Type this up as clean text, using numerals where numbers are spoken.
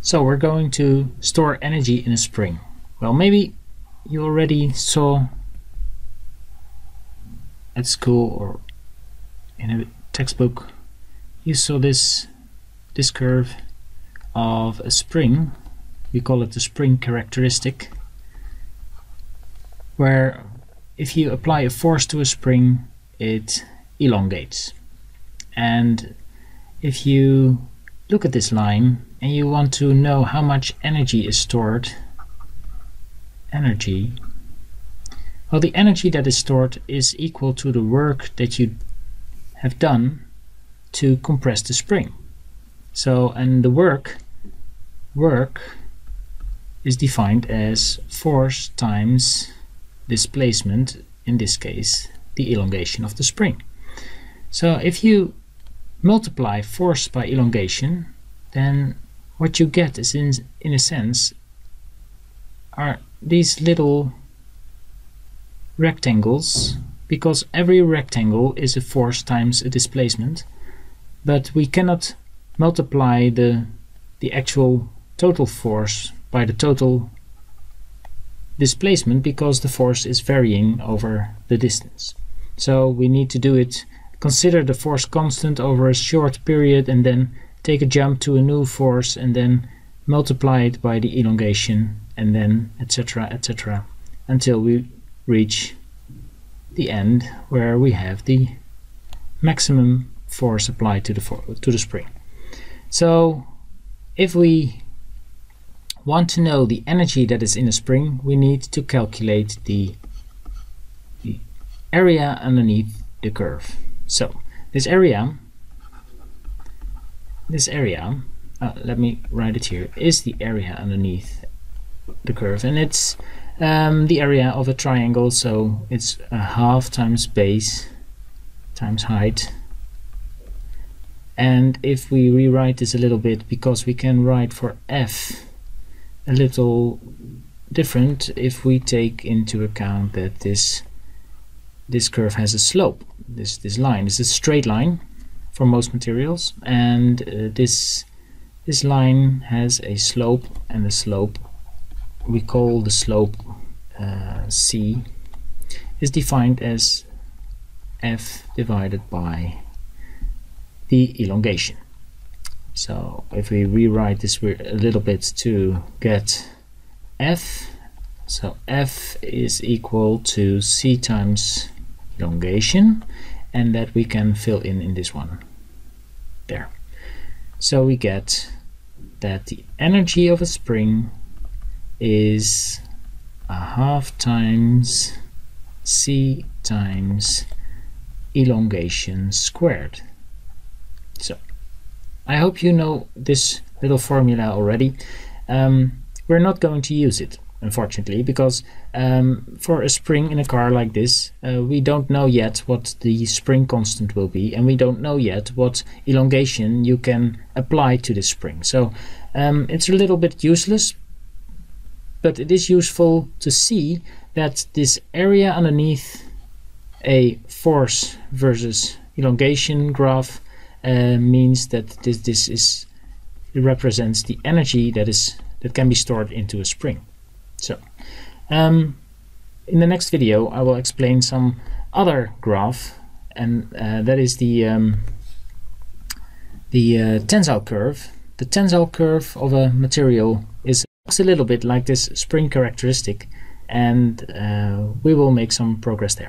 So we're going to store energy in a spring. Well, maybe you already saw at school or in a textbook, you saw this curve of a spring. We call it the spring characteristic, where if you apply a force to a spring, it elongates. And if you look at this line and you want to know how much energy is stored, well, the energy that is stored is equal to the work that you have done to compress the spring. So, and the work is defined as force times displacement, in this case the elongation of the spring. So if you multiply force by elongation, then what you get is in a sense are these little rectangles, because every rectangle is a force times a displacement, but we cannot multiply the actual total force by the total displacement because the force is varying over the distance. So we need to do it, consider the force constant over a short period and then take a jump to a new force and then multiply it by the elongation and then etc. until we reach the end where we have the maximum force applied to the spring. So if we want to know the energy that is in a spring, we need to calculate the area underneath the curve. So this area, let me write it here, is the area underneath the curve, and it's the area of a triangle, so it's a half times base times height. And if we rewrite this a little bit, because we can write for f a little different if we take into account that this curve has a slope. This line is a straight line for most materials, and this line has a slope, and the slope we call the slope c is defined as f divided by the elongation. So if we rewrite this a little bit to get f, so f is equal to c times elongation, and that we can fill in this one there. So we get that the energy of a spring is a half times c times elongation squared. So I hope you know this little formula already. We're not going to use it, unfortunately, because for a spring in a car like this, we don't know yet what the spring constant will be, and we don't know yet what elongation you can apply to the spring. So it's a little bit useless, but it is useful to see that this area underneath a force versus elongation graph means that this represents the energy that can be stored into a spring. So in the next video I will explain some other graph, and that is the tensile curve. The tensile curve of a material looks a little bit like this spring characteristic, and we will make some progress there.